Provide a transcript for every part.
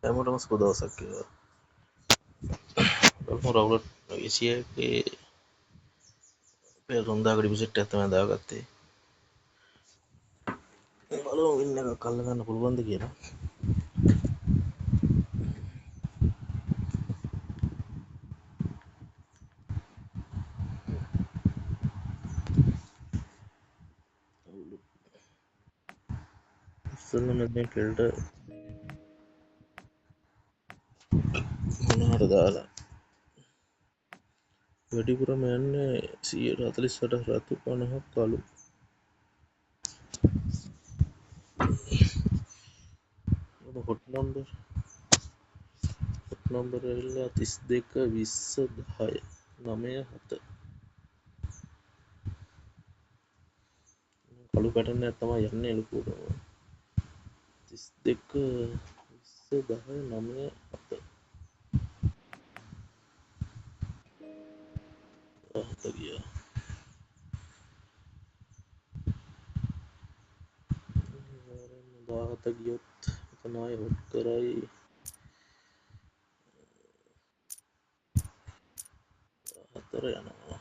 හැමෝටම සුබ දවසක් වේවා. බලමු රවුලට් 21 අපේ සොන්දාග ඩිපොසිට් එක තමයි දාගත්තේ. බලමු වින් එකක් අල්ල ගන්න පුළුවන්ද කියලා. ඉස්සෙල්ලා මම කෙල්ට මොනවාට දාලා වැඩිපුරම යන්නේ 148 රතු 50ක් කළු. හොට් නම්බර් ඇවිල්ලා 32 20 10 9 7 කළු පැටර්න් එක තමයි යන්නේ ලොකුටම 32 20 10 9 7 ගියා. 17 ගියොත් එතන ආයෙ හොට් කරයි 4 යනවා.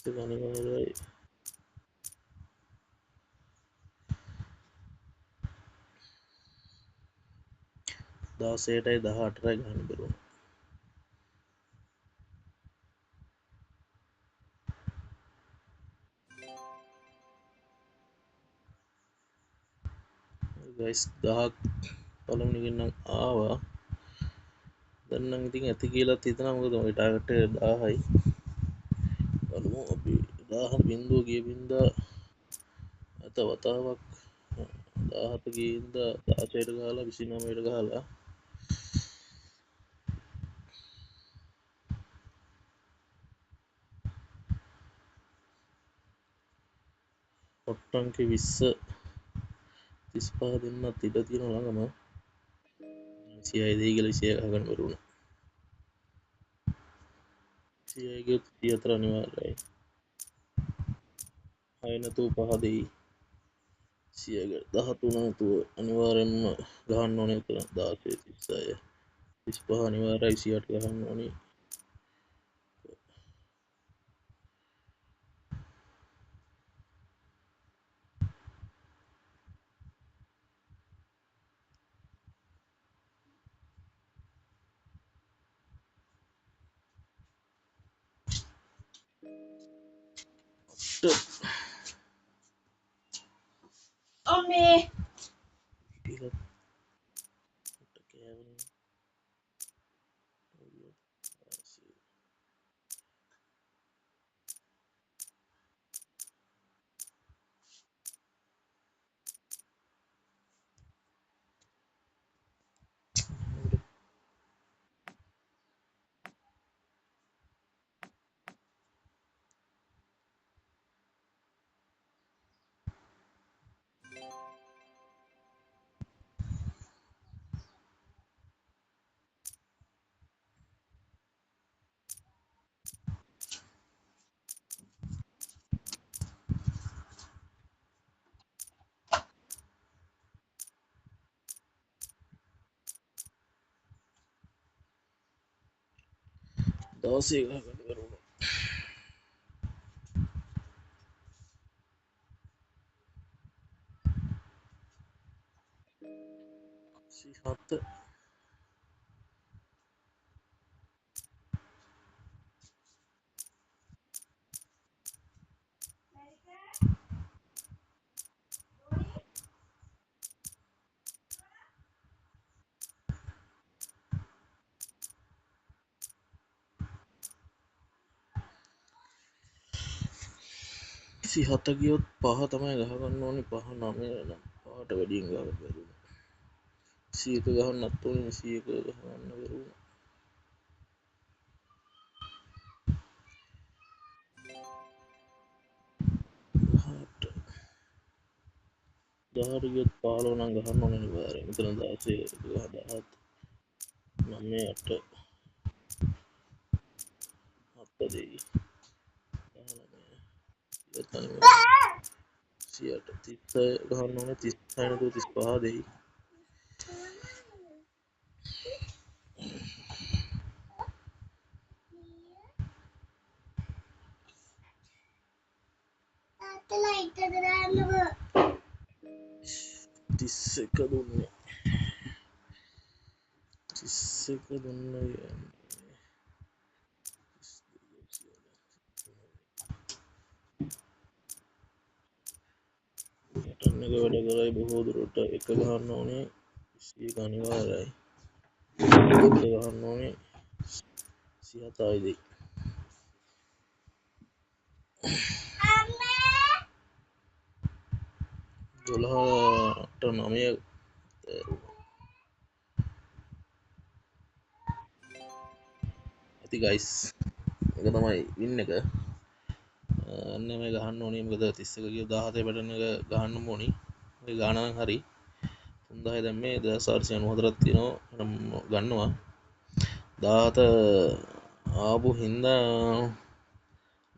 ඒක අනිවාර්යයි 16ටයි 18ටයි ගන්න බැරුණා. ගයිස් 10ක් පළමුනින් නම් ආවා. දැන් නම් ඉතින් ඇති කියලා හිතනවා මොකද මගේ ටාගට් එක 1000යි. බලමු අපි 1000 බිඳුව ගිය බින්දා අත වතාවක් 17 ගියින්ද 16ට ගහලා 29ට ගහලා ඔට්ටන්කේ 20 35 දෙන්නත් ඉඩ තියෙන ළඟම 100යි දෙයි කියලා 100 ගහගන්න බැරුණා. 100යි ගියොත් 34 අනිවාර්යයි. 6 නැතුව 5 දෙයි. 100 13 නැතුව අනිවාර්යෙන්ම ගහන්න ඕනේ එතන 16 36 35 අනිවාර්යයි 100ට ගහන්න ඕනේ. Omni. දවසේ ගහගන්න බැරුණා. සිහත ගියොත් 5 තමයි ගහගන්න ඕනේ 5 9 නම් 5ට වැඩියෙන් ගහන්න බැරුණා. 100ක ගහන්නත් ඕනේ 100ක ගහන්න බැරුණා. 10ට ගියොත් 15 නම් ගහන්න ඕනේ අනිවාර්යයෙන්. මෙතන 16 17 9 8 7 දෙයි. 19 100ට 36 ගහන්න ඕනේ 36 නැතුව 35 දෙයි. තිස්සක දුන්නේ තිස්සක දුන්න ටන්න එක වැඩ කරයි බොහෝ දුරට එක ගහන්න ඕනේ සිය අනිවාර්යයි එක ගහන්න ඕනේ සියතායිදී 12ට 9 ඇති ගයිස් එක තමයි වින්න එක අන්න මේ ගහන්න ඕනේ මොකද 30ක ගිය 17 පැටර්න් එක ගහන්න ඕනි මේ ගාන නම් හරි 3000 දැන් මේ 2494ක් තියෙනවා ගන්නවා 17 ආපු හින්දා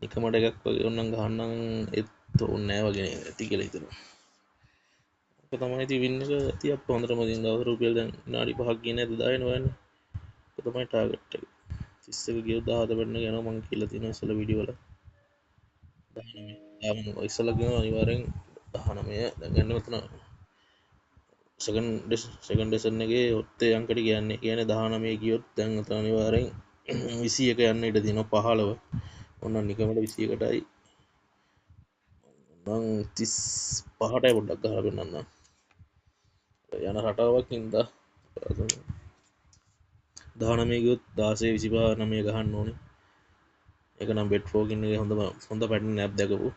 එකමඩ එකක් වගේ ඕනනම් ගහන්නම් ඒත් ඕනේ නැහැ වගේ ඇති කියලා හිතනවා ඒක තමයි ඉතින් වින් එක ඇති අප්ප හොඳටම දින දවස් රුපියල් දැන් විනාඩි 5ක් ගියේ නැද්ද 10 වෙනවන්නේ ඒක තමයි ටාගට් එක 30ක ගිය 17 පැටර්න් එක යනවා මම කියලා තියෙනවා ඉස්සෙල්ලා වීඩියෝ වල 19 ඉස්සෙල්ලා කියනවා අනිවාර්යෙන් 19 දැන් ගන්න මෙතන සෙකන්ඩ් ලෙසන් එකේ ඔත්තේ අංකට කියන්නේ 19 ගියොත් දැන් අත අනිවාර්යෙන් 21 යන්න ඉඩ තියෙනවා 15 ඔන්න නිකමට 21ටයි මං 35ටයි පොඩ්ඩක් ගහලා පෙන්නන්නම් යන රටාවක් හින්දා 19 ගියොත් 16 25 9 ගහන්න ඕනේ ඒක නම් බෙට් ෆෝකින් එකේ හොඳ පැටර්න් එකක් දැකපු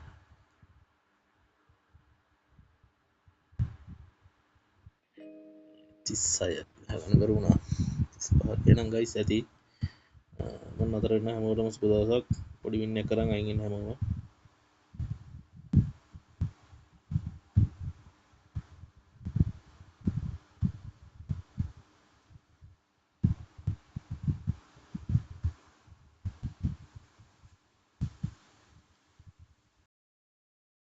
36 ගණන් කරුණා 35 එහෙනම් ගයිස් ඇති මම නතර වෙන හැමෝටම සුබ දවසක් පොඩි වින් එක කරන් අයින් ඉන්න හැමෝම